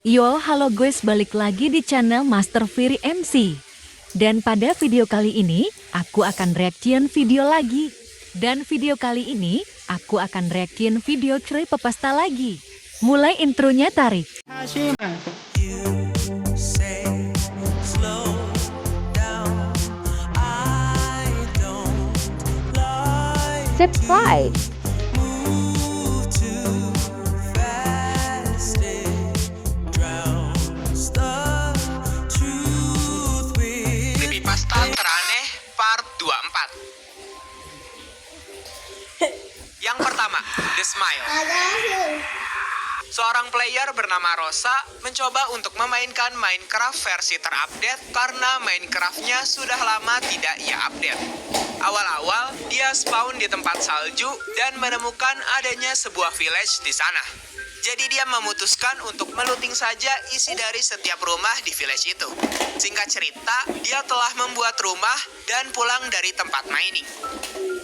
Yo, halo guys, balik lagi di channel Master Firi MC. Dan pada video kali ini, aku akan reaction video lagi. Dan video kali ini, aku akan reaction video Cerai Pepasta lagi. Mulai intronya tarik. Subscribe. Creepypasta teraneh part 24. Yang pertama, The Smile. Seorang player bernama Rosa mencoba untuk memainkan Minecraft versi terupdate karena Minecraft-nya sudah lama tidak ia update. Awal-awal, dia spawn di tempat salju dan menemukan adanya sebuah village di sana. Jadi dia memutuskan untuk melooting saja isi dari setiap rumah di village itu. Singkat cerita, dia telah membuat rumah dan pulang dari tempat mining.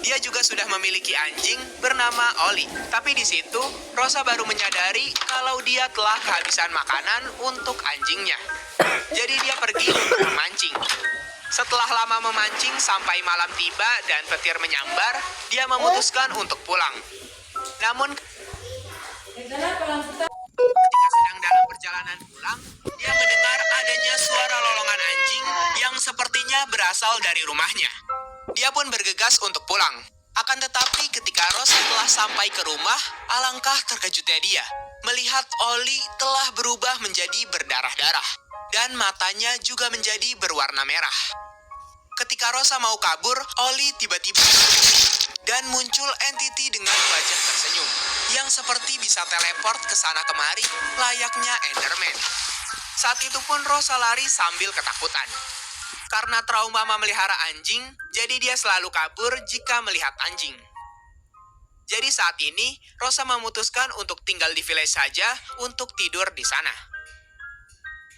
Dia juga sudah memiliki anjing bernama Oli. Tapi di situ, Rosa baru menyadari kalau dia telah kehabisan makanan untuk anjingnya. Jadi dia pergi untuk memancing. Setelah lama memancing sampai malam tiba dan petir menyambar, dia memutuskan untuk pulang. Namun ketika sedang dalam perjalanan pulang, dia mendengar adanya suara lolongan anjing yang sepertinya berasal dari rumahnya. Dia pun bergegas untuk pulang. Akan tetapi ketika Rosa telah sampai ke rumah, alangkah terkejutnya dia melihat Oli telah berubah menjadi berdarah-darah dan matanya juga menjadi berwarna merah. Ketika Rosa mau kabur, Oli tiba-tiba dan muncul entity dengan wajah tersenyum yang seperti bisa teleport ke sana kemari layaknya Enderman. Saat itu pun Rosa lari sambil ketakutan. Karena trauma memelihara anjing, jadi dia selalu kabur jika melihat anjing. Jadi saat ini, Rosa memutuskan untuk tinggal di village saja untuk tidur di sana.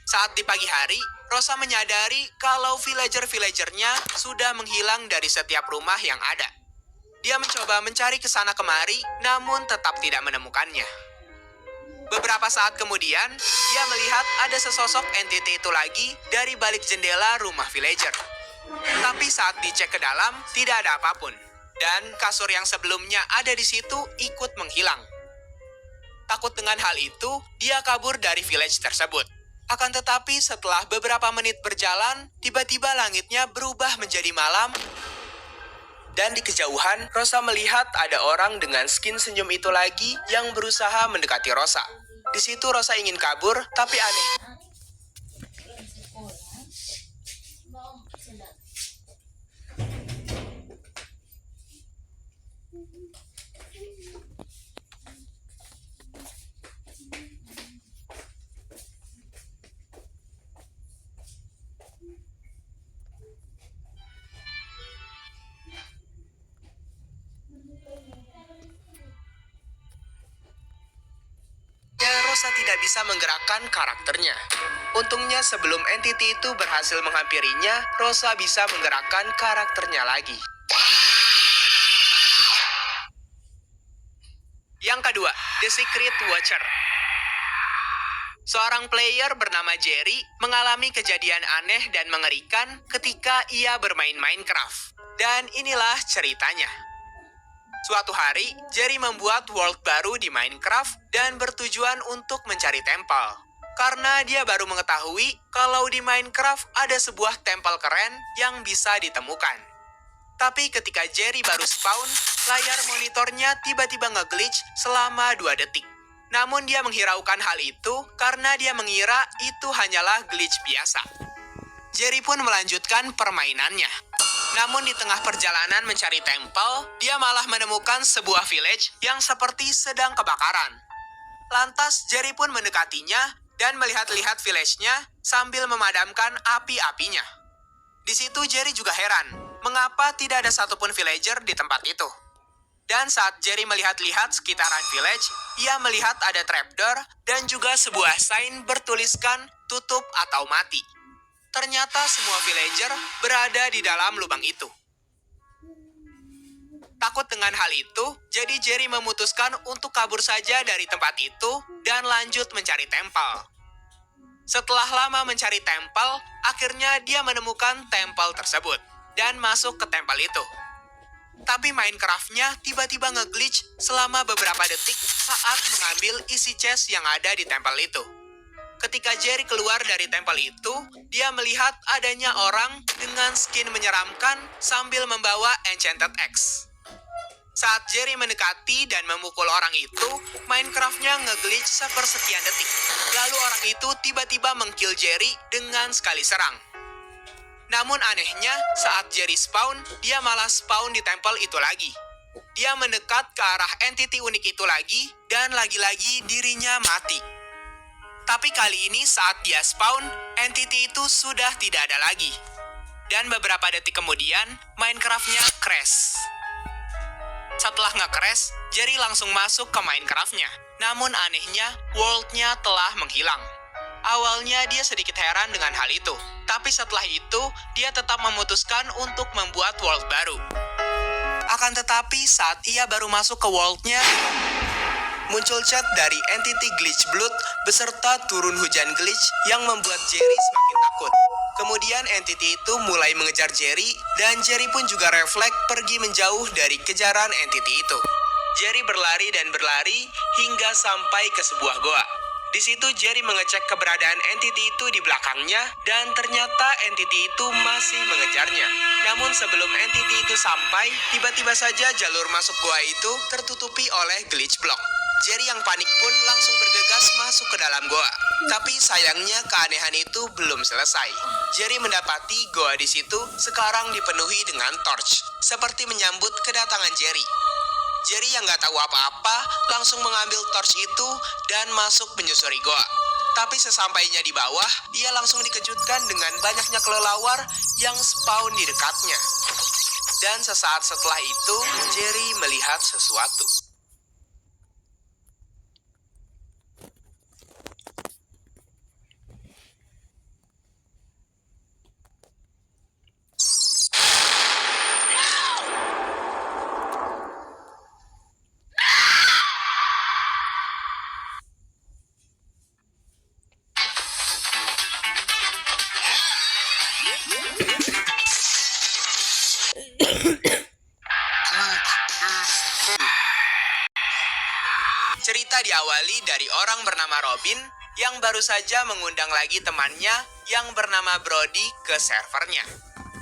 Saat di pagi hari, Rosa menyadari kalau villager-villagernya sudah menghilang dari setiap rumah yang ada. Dia mencoba mencari ke sana kemari, namun tetap tidak menemukannya. Beberapa saat kemudian, dia melihat ada sesosok entity itu lagi dari balik jendela rumah villager. Tapi saat dicek ke dalam, tidak ada apapun. Dan kasur yang sebelumnya ada di situ ikut menghilang. Takut dengan hal itu, dia kabur dari village tersebut. Akan tetapi setelah beberapa menit berjalan, tiba-tiba langitnya berubah menjadi malam. Dan di kejauhan, Rosa melihat ada orang dengan skin senyum itu lagi yang berusaha mendekati Rosa. Di situ Rosa ingin kabur, tapi aneh. Rosa tidak bisa menggerakkan karakternya. Untungnya sebelum entity itu berhasil menghampirinya, Rosa bisa menggerakkan karakternya lagi. Yang kedua, The Secret Watcher. Seorang player bernama Jerry mengalami kejadian aneh dan mengerikan ketika ia bermain Minecraft. Dan inilah ceritanya. Suatu hari, Jerry membuat world baru di Minecraft dan bertujuan untuk mencari tempel. Karena dia baru mengetahui kalau di Minecraft ada sebuah tempel keren yang bisa ditemukan. Tapi ketika Jerry baru spawn, layar monitornya tiba-tiba nge-glitch selama 2 detik. Namun dia menghiraukan hal itu karena dia mengira itu hanyalah glitch biasa. Jerry pun melanjutkan permainannya. Namun di tengah perjalanan mencari tempel, dia malah menemukan sebuah village yang seperti sedang kebakaran. Lantas Jerry pun mendekatinya dan melihat-lihat village-nya sambil memadamkan api-apinya. Di situ Jerry juga heran, mengapa tidak ada satupun villager di tempat itu. Dan saat Jerry melihat-lihat sekitaran village, ia melihat ada trapdoor dan juga sebuah sign bertuliskan tutup atau mati. Ternyata semua villager berada di dalam lubang itu. Takut dengan hal itu, jadi Jerry memutuskan untuk kabur saja dari tempat itu dan lanjut mencari tempel. Setelah lama mencari tempel, akhirnya dia menemukan tempel tersebut dan masuk ke tempel itu. Tapi Minecraft-nya tiba-tiba nge-glitch selama beberapa detik saat mengambil isi chest yang ada di tempel itu. Ketika Jerry keluar dari tempel itu, dia melihat adanya orang dengan skin menyeramkan sambil membawa Enchanted Axe. Saat Jerry mendekati dan memukul orang itu, Minecraft-nya nge-glitch sepersekian detik. Lalu orang itu tiba-tiba meng-kill Jerry dengan sekali serang. Namun anehnya, saat Jerry spawn, dia malah spawn di tempel itu lagi. Dia mendekat ke arah entity unik itu lagi, dan lagi-lagi dirinya mati. Tapi kali ini saat dia spawn, entity itu sudah tidak ada lagi. Dan beberapa detik kemudian, Minecraft-nya crash. Setelah nge-crash, Jerry langsung masuk ke Minecraft-nya. Namun anehnya, world-nya telah menghilang. Awalnya dia sedikit heran dengan hal itu. Tapi setelah itu, dia tetap memutuskan untuk membuat world baru. Akan tetapi saat ia baru masuk ke world-nya, muncul chat dari entity Glitch Blood beserta turun hujan glitch yang membuat Jerry semakin takut. Kemudian entity itu mulai mengejar Jerry, dan Jerry pun juga refleks pergi menjauh dari kejaran entity itu. Jerry berlari dan berlari hingga sampai ke sebuah goa. Di situ Jerry mengecek keberadaan entity itu di belakangnya, dan ternyata entity itu masih mengejarnya. Namun sebelum entity itu sampai, tiba-tiba saja jalur masuk goa itu tertutupi oleh glitch block. Jerry yang panik pun langsung bergegas masuk ke dalam goa. Tapi sayangnya keanehan itu belum selesai. Jerry mendapati goa di situ sekarang dipenuhi dengan torch, seperti menyambut kedatangan Jerry. Jerry yang gak tahu apa-apa langsung mengambil torch itu dan masuk menyusuri goa. Tapi sesampainya di bawah, ia langsung dikejutkan dengan banyaknya kelelawar yang spawn di dekatnya. Dan sesaat setelah itu, Jerry melihat sesuatu. Cerita diawali dari orang bernama Robin yang baru saja mengundang lagi temannya yang bernama Brody ke servernya.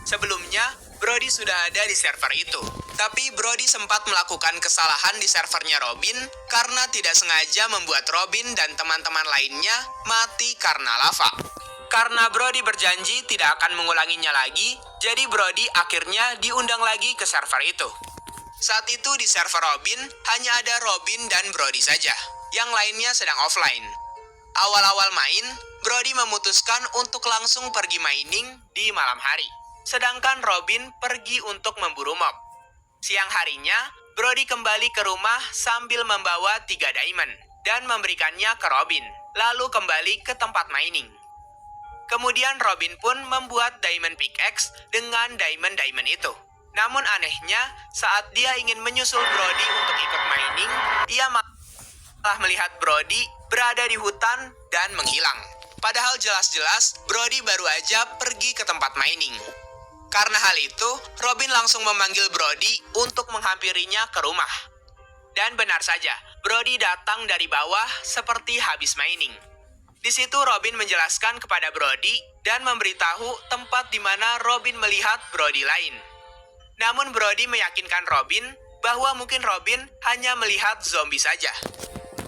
Sebelumnya, Brody sudah ada di server itu. Tapi Brody sempat melakukan kesalahan di servernya Robin karena tidak sengaja membuat Robin dan teman-teman lainnya mati karena lava. Karena Brody berjanji tidak akan mengulanginya lagi, jadi Brody akhirnya diundang lagi ke server itu. Saat itu di server Robin, hanya ada Robin dan Brody saja. Yang lainnya sedang offline. Awal-awal main, Brody memutuskan untuk langsung pergi mining di malam hari. Sedangkan Robin pergi untuk memburu mob. Siang harinya, Brody kembali ke rumah sambil membawa 3 diamond dan memberikannya ke Robin, lalu kembali ke tempat mining. Kemudian Robin pun membuat diamond pickaxe dengan diamond itu. Namun anehnya, saat dia ingin menyusul Brody untuk ikut mining, ia malah melihat Brody berada di hutan dan menghilang. Padahal jelas-jelas Brody baru aja pergi ke tempat mining. Karena hal itu, Robin langsung memanggil Brody untuk menghampirinya ke rumah. Dan benar saja, Brody datang dari bawah seperti habis mining. Di situ Robin menjelaskan kepada Brody dan memberitahu tempat di mana Robin melihat Brody lain. Namun Brody meyakinkan Robin bahwa mungkin Robin hanya melihat zombie saja.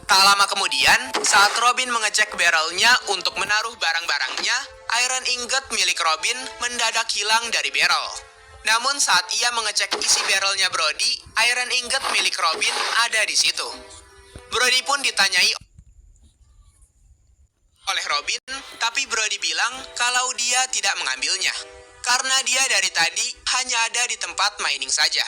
Tak lama kemudian, saat Robin mengecek barrelnya untuk menaruh barang-barangnya, iron ingot milik Robin mendadak hilang dari barrel. Namun saat ia mengecek isi barrelnya Brody, iron ingot milik Robin ada di situ. Brody pun ditanyai oleh Robin, tapi Brody bilang kalau dia tidak mengambilnya. Karena dia dari tadi hanya ada di tempat mining saja.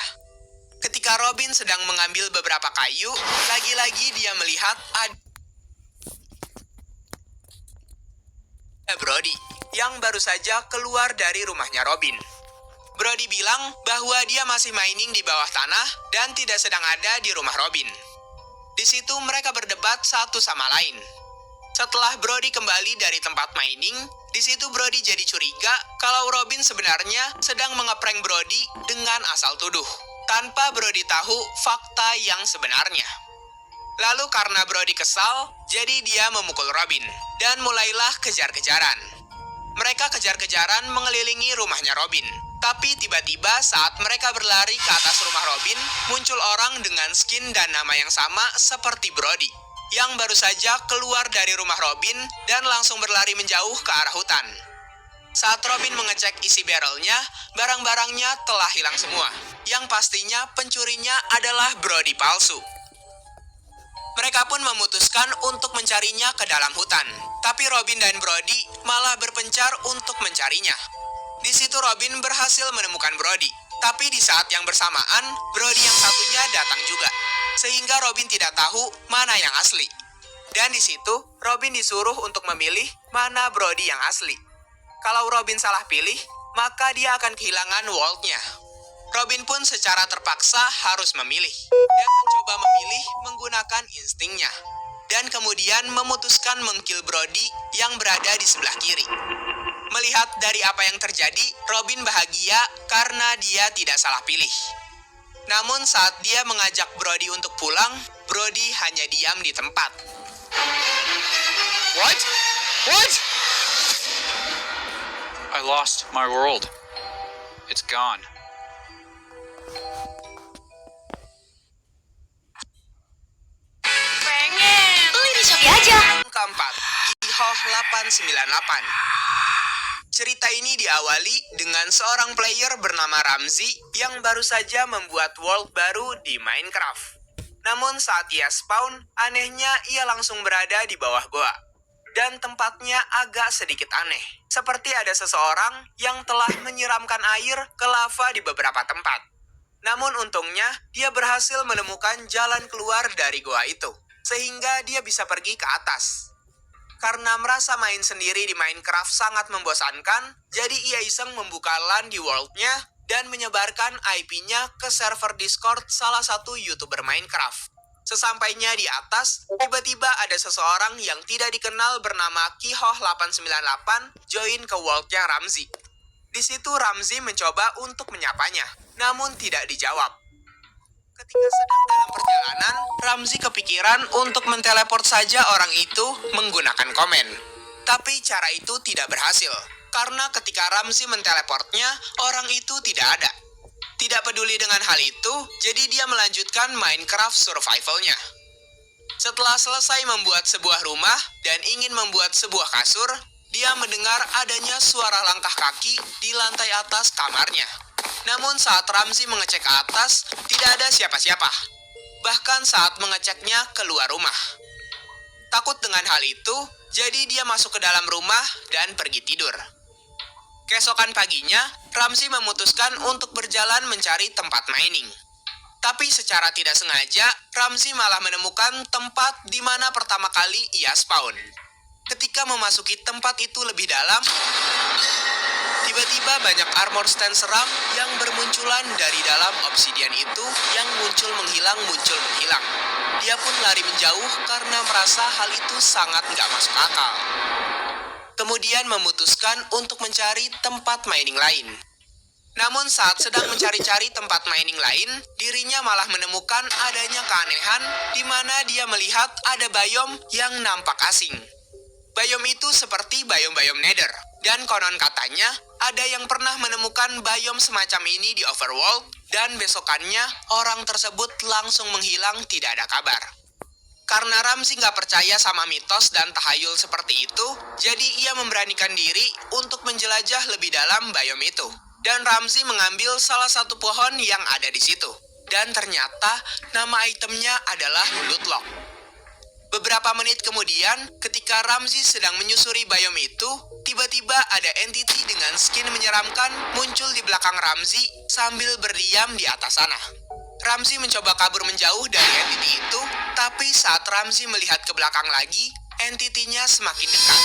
Ketika Robin sedang mengambil beberapa kayu, lagi-lagi dia melihat ada Brody yang baru saja keluar dari rumahnya Robin. Brody bilang bahwa dia masih mining di bawah tanah dan tidak sedang ada di rumah Robin. Di situ mereka berdebat satu sama lain. Setelah Brody kembali dari tempat mining, di situ Brody jadi curiga kalau Robin sebenarnya sedang mengeprank Brody dengan asal tuduh, tanpa Brody tahu fakta yang sebenarnya. Lalu karena Brody kesal, jadi dia memukul Robin, dan mulailah kejar-kejaran. Mereka kejar-kejaran mengelilingi rumahnya Robin. Tapi tiba-tiba saat mereka berlari ke atas rumah Robin, muncul orang dengan skin dan nama yang sama seperti Brody, yang baru saja keluar dari rumah Robin dan langsung berlari menjauh ke arah hutan. Saat Robin mengecek isi barrelnya, barang-barangnya telah hilang semua. Yang pastinya pencurinya adalah Brody palsu. Mereka pun memutuskan untuk mencarinya ke dalam hutan. Tapi Robin dan Brody malah berpencar untuk mencarinya. Di situ Robin berhasil menemukan Brody. Tapi di saat yang bersamaan, Brody yang satunya datang juga. Sehingga Robin tidak tahu mana yang asli. Dan di situ, Robin disuruh untuk memilih mana Brody yang asli. Kalau Robin salah pilih, maka dia akan kehilangan Walt-nya. Robin pun secara terpaksa harus memilih. Dan mencoba memilih menggunakan instingnya. Dan kemudian memutuskan mengkill Brody yang berada di sebelah kiri. Melihat dari apa yang terjadi, Robin bahagia karena dia tidak salah pilih. Namun saat dia mengajak Brody untuk pulang, Brody hanya diam di tempat. What? What? I lost my world. It's gone. Beli di Shopee aja. Keempat, IHOH 898. Cerita ini diawali dengan seorang player bernama Ramzi yang baru saja membuat world baru di Minecraft. Namun saat ia spawn, anehnya ia langsung berada di bawah goa. Dan tempatnya agak sedikit aneh. Seperti ada seseorang yang telah menyiramkan air ke lava di beberapa tempat. Namun untungnya, dia berhasil menemukan jalan keluar dari goa itu. Sehingga dia bisa pergi ke atas. Karena merasa main sendiri di Minecraft sangat membosankan, jadi ia iseng membuka LAN di world-nya dan menyebarkan IP-nya ke server Discord salah satu YouTuber Minecraft. Sesampainya di atas, tiba-tiba ada seseorang yang tidak dikenal bernama Kihoh 898 join ke world-nya Ramzi. Di situ Ramzi mencoba untuk menyapanya, namun tidak dijawab. Ketika sedang dalam perjalanan, Ramzi kepikiran untuk menteleport saja orang itu menggunakan komen. Tapi cara itu tidak berhasil, karena ketika Ramzi menteleportnya, orang itu tidak ada. Tidak peduli dengan hal itu, jadi dia melanjutkan Minecraft survival-nya. Setelah selesai membuat sebuah rumah dan ingin membuat sebuah kasur, dia mendengar adanya suara langkah kaki di lantai atas kamarnya. Namun saat Ramzi mengecek ke atas, tidak ada siapa-siapa. Bahkan saat mengeceknya keluar rumah. Takut dengan hal itu, jadi dia masuk ke dalam rumah dan pergi tidur. Keesokan paginya, Ramzi memutuskan untuk berjalan mencari tempat mining. Tapi secara tidak sengaja, Ramzi malah menemukan tempat di mana pertama kali ia spawn. Ketika memasuki tempat itu lebih dalam, tiba-tiba banyak armor stand seram yang bermunculan dari dalam obsidian itu yang muncul menghilang. Dia pun lari menjauh karena merasa hal itu sangat nggak masuk akal. Kemudian memutuskan untuk mencari tempat mining lain. Namun saat sedang mencari-cari tempat mining lain, dirinya malah menemukan adanya keanehan di mana dia melihat ada biome yang nampak asing. Biome itu seperti biome-biome Nether. Dan konon katanya, ada yang pernah menemukan biome semacam ini di Overworld, dan besokannya orang tersebut langsung menghilang tidak ada kabar. Karena Ramzi nggak percaya sama mitos dan tahayul seperti itu, jadi ia memberanikan diri untuk menjelajah lebih dalam biome itu. Dan Ramzi mengambil salah satu pohon yang ada di situ. Dan ternyata nama itemnya adalah Lootlock. Beberapa menit kemudian, ketika Ramzi sedang menyusuri biome itu, tiba-tiba ada entity dengan skin menyeramkan muncul di belakang Ramzi sambil berdiam di atas sana. Ramzi mencoba kabur menjauh dari entity itu, tapi saat Ramzi melihat ke belakang lagi, entity-nya semakin dekat.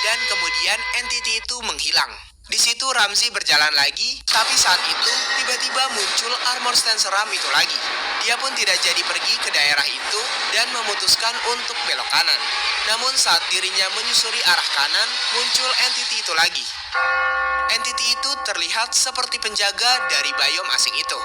Dan kemudian entity itu menghilang. Di situ Ramzi berjalan lagi, tapi saat itu tiba-tiba muncul armor stand seram itu lagi. Dia pun tidak jadi pergi ke daerah itu dan memutuskan untuk belok kanan. Namun saat dirinya menyusuri arah kanan, muncul entity itu lagi. Entity itu terlihat seperti penjaga dari biome asing itu.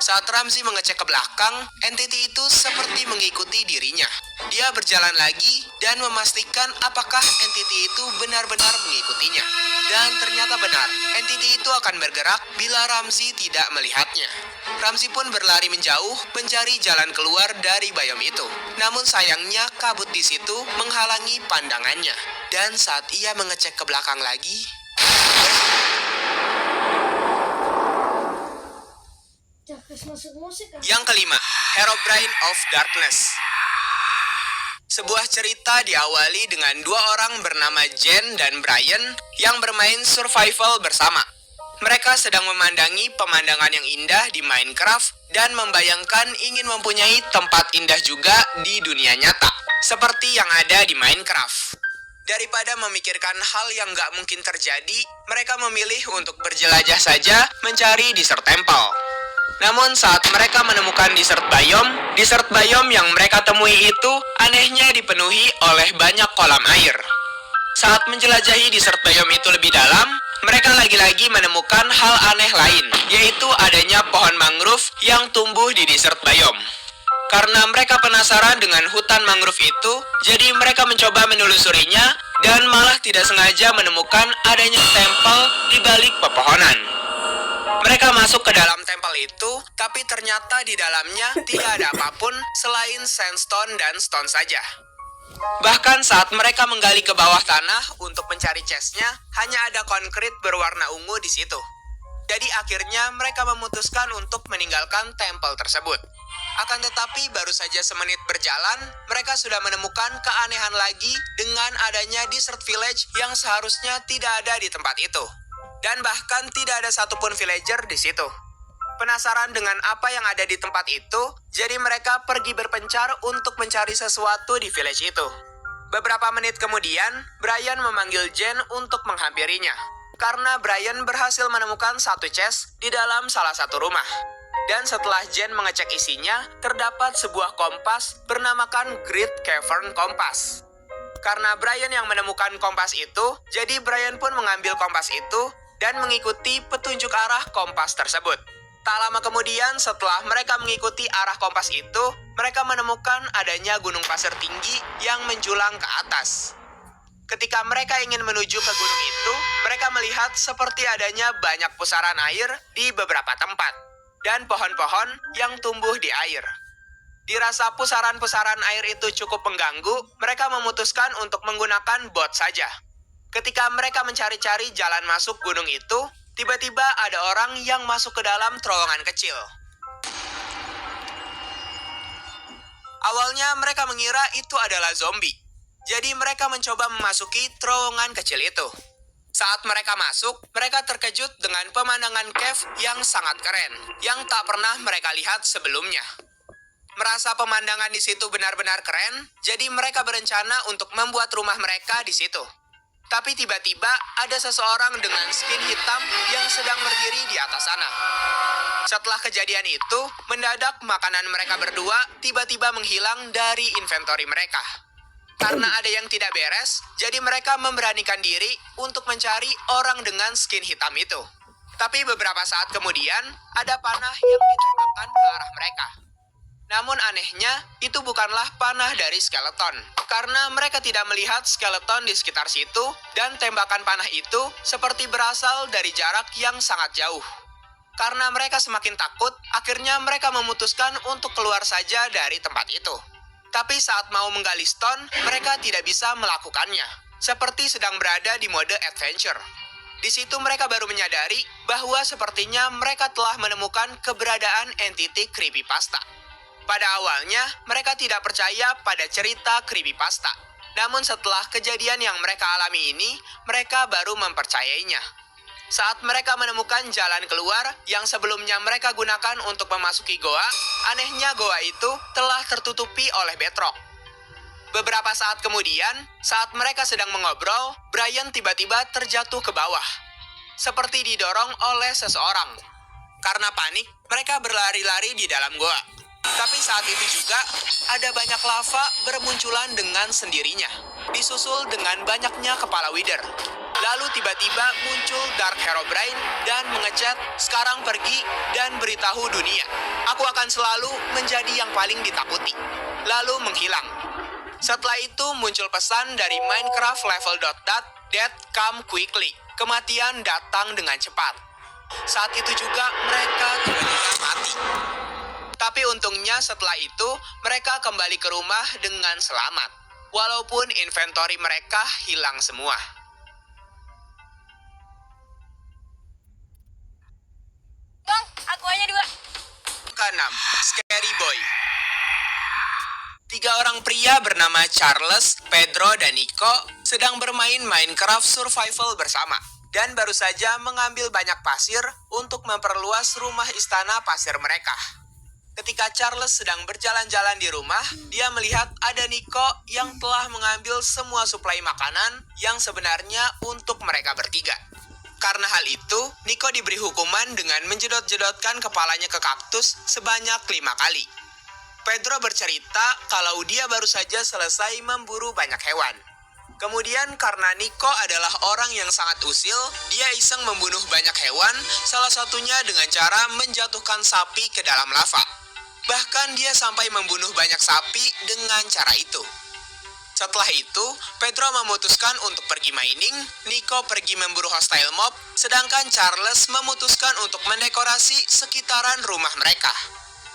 Saat Ramzi mengecek ke belakang, entity itu seperti mengikuti dirinya. Dia berjalan lagi dan memastikan apakah entity itu benar-benar mengikutinya. Dan ternyata benar, entity itu akan bergerak bila Ramzi tidak melihatnya. Ramzi pun berlari menjauh mencari jalan keluar dari biome itu. Namun sayangnya kabut di situ menghalangi pandangannya. Dan saat ia mengecek ke belakang lagi, yang kelima, Herobrine of Darkness. Sebuah cerita diawali dengan dua orang bernama Jen dan Brian yang bermain survival bersama. Mereka sedang memandangi pemandangan yang indah di Minecraft dan membayangkan ingin mempunyai tempat indah juga di dunia nyata, seperti yang ada di Minecraft. Daripada memikirkan hal yang gak mungkin terjadi, mereka memilih untuk berjelajah saja mencari desert temple. Namun saat mereka menemukan desert biome yang mereka temui itu anehnya dipenuhi oleh banyak kolam air. Saat menjelajahi desert biome itu lebih dalam, mereka lagi-lagi menemukan hal aneh lain, yaitu adanya pohon mangrove yang tumbuh di desert biome. Karena mereka penasaran dengan hutan mangrove itu, jadi mereka mencoba menelusurinya dan malah tidak sengaja menemukan adanya tempel di balik pepohonan. Mereka masuk ke dalam tempel itu, tapi ternyata di dalamnya tidak ada apapun selain sandstone dan stone saja. Bahkan saat mereka menggali ke bawah tanah untuk mencari chestnya, hanya ada konkrit berwarna ungu di situ. Jadi akhirnya mereka memutuskan untuk meninggalkan tempel tersebut. Akan tetapi baru saja semenit berjalan, mereka sudah menemukan keanehan lagi dengan adanya desert village yang seharusnya tidak ada di tempat itu. Dan bahkan tidak ada satupun villager di situ. Penasaran dengan apa yang ada di tempat itu, jadi mereka pergi berpencar untuk mencari sesuatu di village itu. Beberapa menit kemudian, Brian memanggil Jen untuk menghampirinya. Karena Brian berhasil menemukan satu chest di dalam salah satu rumah. Dan setelah Jen mengecek isinya, terdapat sebuah kompas bernamakan Great Cavern Compass. Karena Brian yang menemukan kompas itu, jadi Brian pun mengambil kompas itu dan mengikuti petunjuk arah kompas tersebut. Tak lama kemudian setelah mereka mengikuti arah kompas itu, mereka menemukan adanya gunung pasir tinggi yang menjulang ke atas. Ketika mereka ingin menuju ke gunung itu, mereka melihat seperti adanya banyak pusaran air di beberapa tempat, dan pohon-pohon yang tumbuh di air. Dirasa pusaran-pusaran air itu cukup mengganggu, mereka memutuskan untuk menggunakan bot saja. Ketika mereka mencari-cari jalan masuk gunung itu, tiba-tiba ada orang yang masuk ke dalam terowongan kecil. Awalnya mereka mengira itu adalah zombie. Jadi mereka mencoba memasuki terowongan kecil itu. Saat mereka masuk, mereka terkejut dengan pemandangan cave yang sangat keren, yang tak pernah mereka lihat sebelumnya. Merasa pemandangan di situ benar-benar keren, jadi mereka berencana untuk membuat rumah mereka di situ. Tapi tiba-tiba ada seseorang dengan skin hitam yang sedang berdiri di atas sana. Setelah kejadian itu, mendadak makanan mereka berdua tiba-tiba menghilang dari inventory mereka. Karena ada yang tidak beres, jadi mereka memberanikan diri untuk mencari orang dengan skin hitam itu. Tapi beberapa saat kemudian, ada panah yang ditembakkan ke arah mereka. Namun anehnya, itu bukanlah panah dari skeleton. Karena mereka tidak melihat skeleton di sekitar situ, dan tembakan panah itu seperti berasal dari jarak yang sangat jauh. Karena mereka semakin takut, akhirnya mereka memutuskan untuk keluar saja dari tempat itu. Tapi saat mau menggali stone, mereka tidak bisa melakukannya. Seperti sedang berada di mode adventure. Di situ mereka baru menyadari bahwa sepertinya mereka telah menemukan keberadaan entity creepypasta. Pada awalnya, mereka tidak percaya pada cerita creepypasta. Namun setelah kejadian yang mereka alami ini, mereka baru mempercayainya. Saat mereka menemukan jalan keluar yang sebelumnya mereka gunakan untuk memasuki goa, anehnya goa itu telah tertutupi oleh bedrock. Beberapa saat kemudian, saat mereka sedang mengobrol, Brian tiba-tiba terjatuh ke bawah. Seperti didorong oleh seseorang. Karena panik, mereka berlari-lari di dalam goa. Tapi saat itu juga, ada banyak lava bermunculan dengan sendirinya, disusul dengan banyaknya kepala Wither. Lalu tiba-tiba muncul Dark Herobrine dan mengechat, "Sekarang pergi dan beritahu dunia. Aku akan selalu menjadi yang paling ditakuti." Lalu menghilang. Setelah itu muncul pesan dari Minecraft level.dat, "Death come quickly." Kematian datang dengan cepat. Saat itu juga mereka tiba-tiba mati. Tapi untungnya setelah itu mereka kembali ke rumah dengan selamat. Walaupun inventory mereka hilang semua. Bang, aku aja 2. Keenam, Scary Boy. 3 orang pria bernama Charles, Pedro, dan Nico sedang bermain Minecraft Survival bersama. Dan baru saja mengambil banyak pasir untuk memperluas rumah istana pasir mereka. Ketika Charles sedang berjalan-jalan di rumah, dia melihat ada Nico yang telah mengambil semua suplai makanan yang sebenarnya untuk mereka bertiga. Karena hal itu, Nico diberi hukuman dengan menjedot-jedotkan kepalanya ke kaktus sebanyak 5 kali. Pedro bercerita kalau dia baru saja selesai memburu banyak hewan. Kemudian karena Nico adalah orang yang sangat usil, dia iseng membunuh banyak hewan, salah satunya dengan cara menjatuhkan sapi ke dalam lava. Bahkan dia sampai membunuh banyak sapi dengan cara itu. Setelah itu, Pedro memutuskan untuk pergi mining, Nico pergi memburu hostile mob, sedangkan Charles memutuskan untuk mendekorasi sekitaran rumah mereka.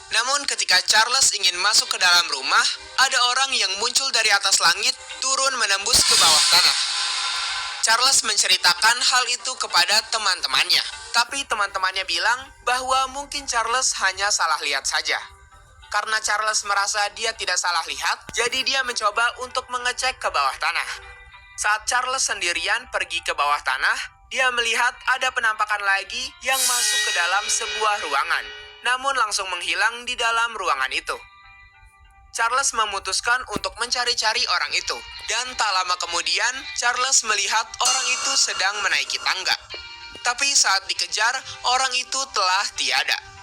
Namun ketika Charles ingin masuk ke dalam rumah, ada orang yang muncul dari atas langit, turun menembus ke bawah tanah. Charles menceritakan hal itu kepada teman-temannya, tapi teman-temannya bilang bahwa mungkin Charles hanya salah lihat saja. Karena Charles merasa dia tidak salah lihat, jadi dia mencoba untuk mengecek ke bawah tanah. Saat Charles sendirian pergi ke bawah tanah, dia melihat ada penampakan lagi yang masuk ke dalam sebuah ruangan, namun langsung menghilang di dalam ruangan itu. Charles memutuskan untuk mencari-cari orang itu, dan tak lama kemudian Charles melihat orang itu sedang menaiki tangga. Tapi saat dikejar, orang itu telah tiada.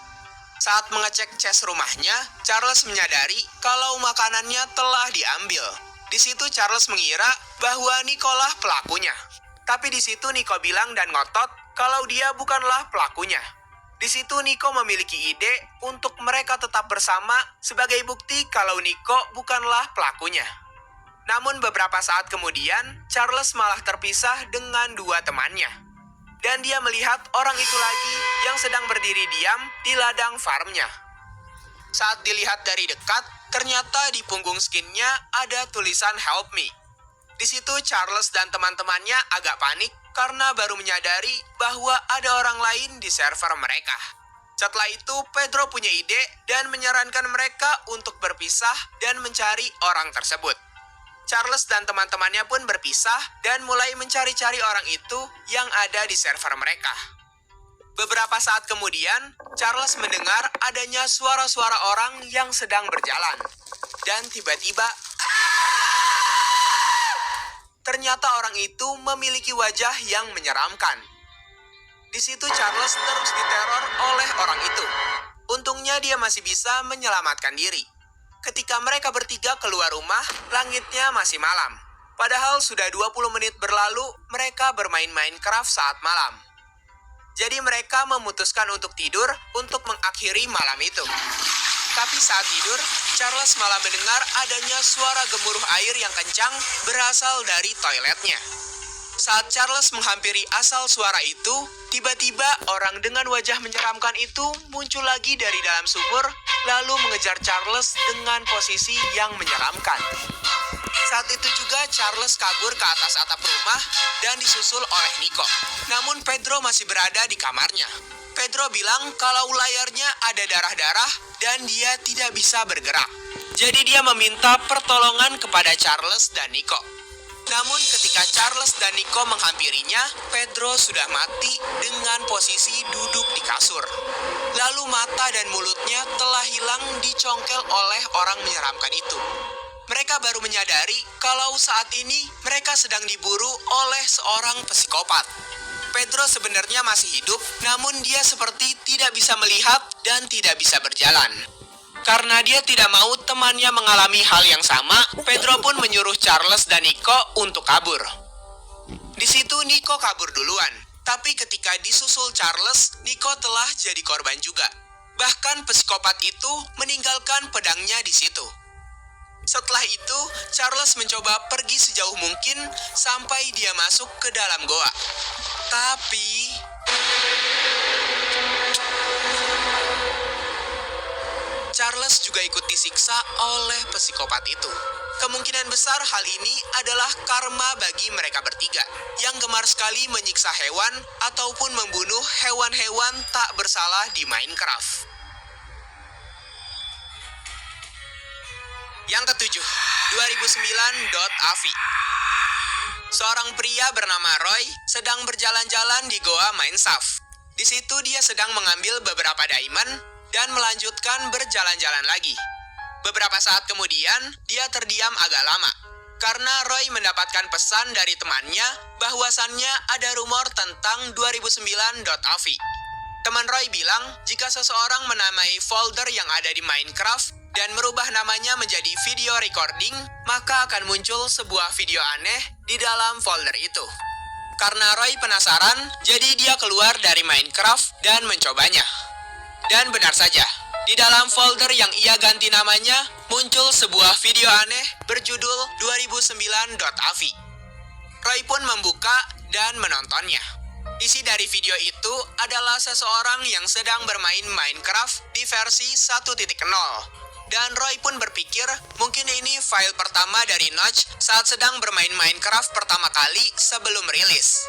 Saat mengecek chest rumahnya, Charles menyadari kalau makanannya telah diambil. Di situ Charles mengira bahwa Nicolah pelakunya. Tapi di situ Nico bilang dan ngotot kalau dia bukanlah pelakunya. Di situ Nico memiliki ide untuk mereka tetap bersama sebagai bukti kalau Nico bukanlah pelakunya. Namun beberapa saat kemudian, Charles malah terpisah dengan 2 temannya. Dan dia melihat orang itu lagi yang sedang berdiri diam di ladang farmnya. Saat dilihat dari dekat, ternyata di punggung skinnya ada tulisan "Help Me". Di situ Charles dan teman-temannya agak panik karena baru menyadari bahwa ada orang lain di server mereka. Setelah itu, Pedro punya ide dan menyarankan mereka untuk berpisah dan mencari orang tersebut. Charles dan teman-temannya pun berpisah dan mulai mencari-cari orang itu yang ada di server mereka. Beberapa saat kemudian, Charles mendengar adanya suara-suara orang yang sedang berjalan. Dan tiba-tiba, ternyata orang itu memiliki wajah yang menyeramkan. Di situ Charles terus diteror oleh orang itu. Untungnya dia masih bisa menyelamatkan diri. Ketika mereka bertiga keluar rumah, langitnya masih malam. Padahal sudah 20 menit berlalu, mereka bermain Minecraft saat malam. Jadi mereka memutuskan untuk tidur untuk mengakhiri malam itu. Tapi saat tidur, Charles malah mendengar adanya suara gemuruh air yang kencang berasal dari toiletnya. Saat Charles menghampiri asal suara itu, tiba-tiba orang dengan wajah menyeramkan itu muncul lagi dari dalam sumur, lalu mengejar Charles dengan posisi yang menyeramkan. Saat itu juga Charles kabur ke atas atap rumah dan disusul oleh Nico. Namun Pedro masih berada di kamarnya. Pedro bilang kalau layarnya ada darah-darah dan dia tidak bisa bergerak. Jadi dia meminta pertolongan kepada Charles dan Nico. Namun ketika Charles dan Nico menghampirinya, Pedro sudah mati dengan posisi duduk di kasur. Lalu mata dan mulutnya telah hilang dicongkel oleh orang menyeramkan itu. Mereka baru menyadari kalau saat ini mereka sedang diburu oleh seorang psikopat. Pedro sebenarnya masih hidup, namun dia seperti tidak bisa melihat dan tidak bisa berjalan. Karena dia tidak mau temannya mengalami hal yang sama, Pedro pun menyuruh Charles dan Nico untuk kabur. Di situ Nico kabur duluan, tapi ketika disusul Charles, Nico telah jadi korban juga. Bahkan psikopat itu meninggalkan pedangnya di situ. Setelah itu, Charles mencoba pergi sejauh mungkin sampai dia masuk ke dalam goa. Tapi Charles juga ikut disiksa oleh psikopat itu. Kemungkinan besar hal ini adalah karma bagi mereka bertiga yang gemar sekali menyiksa hewan ataupun membunuh hewan-hewan tak bersalah di Minecraft. Yang ketujuh, 2009.avi. Seorang pria bernama Roy sedang berjalan-jalan di goa Mineshaft. Di situ dia sedang mengambil beberapa diamond dan melanjutkan berjalan-jalan lagi. Beberapa saat kemudian, dia terdiam agak lama. Karena Roy mendapatkan pesan dari temannya bahwasannya ada rumor tentang 2009.avi. Teman Roy bilang jika seseorang menamai folder yang ada di Minecraft dan merubah namanya menjadi video recording, maka akan muncul sebuah video aneh di dalam folder itu. Karena Roy penasaran, jadi dia keluar dari Minecraft dan mencobanya. Dan benar saja, di dalam folder yang ia ganti namanya, muncul sebuah video aneh berjudul 2009.avi. Roy pun membuka dan menontonnya. Isi dari video itu adalah seseorang yang sedang bermain Minecraft di versi 1.0. Dan Roy pun berpikir mungkin ini file pertama dari Notch saat sedang bermain Minecraft pertama kali sebelum rilis.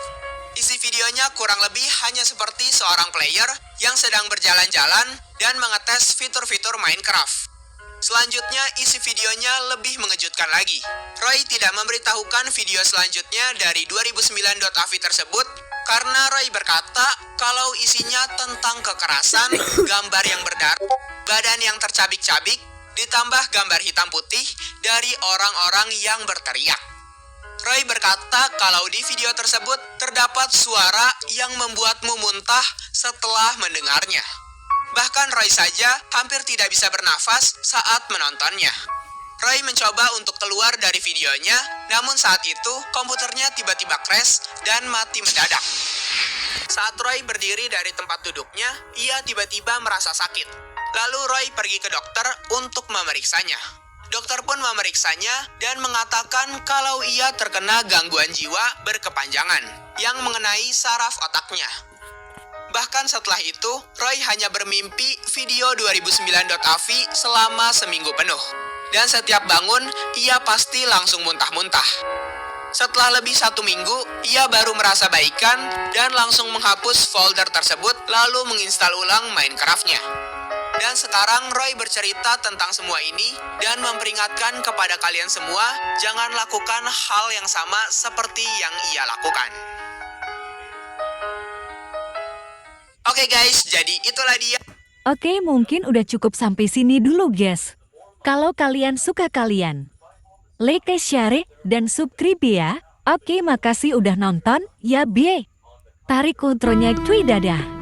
Isi videonya kurang lebih hanya seperti seorang player yang sedang berjalan-jalan dan mengetes fitur-fitur Minecraft. Selanjutnya, isi videonya lebih mengejutkan lagi. Roy tidak memberitahukan video selanjutnya dari 2009.avi tersebut karena Roy berkata kalau isinya tentang kekerasan, gambar yang berdarah, badan yang tercabik-cabik, ditambah gambar hitam putih dari orang-orang yang berteriak. Roy berkata kalau di video tersebut terdapat suara yang membuatmu muntah setelah mendengarnya. Bahkan Roy saja hampir tidak bisa bernafas saat menontonnya. Roy mencoba untuk keluar dari videonya, namun saat itu komputernya tiba-tiba crash dan mati mendadak. Saat Roy berdiri dari tempat duduknya, ia tiba-tiba merasa sakit. Lalu Roy pergi ke dokter untuk memeriksanya. Dokter pun memeriksanya dan mengatakan kalau ia terkena gangguan jiwa berkepanjangan yang mengenai saraf otaknya. Bahkan setelah itu, Roy hanya bermimpi video 2009.avi selama seminggu penuh. Dan setiap bangun, ia pasti langsung muntah-muntah. Setelah lebih 1 minggu, ia baru merasa baikan dan langsung menghapus folder tersebut lalu menginstal ulang Minecraft-nya. Dan sekarang Roy bercerita tentang semua ini dan memperingatkan kepada kalian semua jangan lakukan hal yang sama seperti yang ia lakukan. Oke guys, jadi itulah dia. Oke, mungkin udah cukup sampai sini dulu guys. Kalau kalian suka like, share, dan subscribe ya. Oke, makasih udah nonton. Ya bye. Tarik kontrolnya cuy dadah.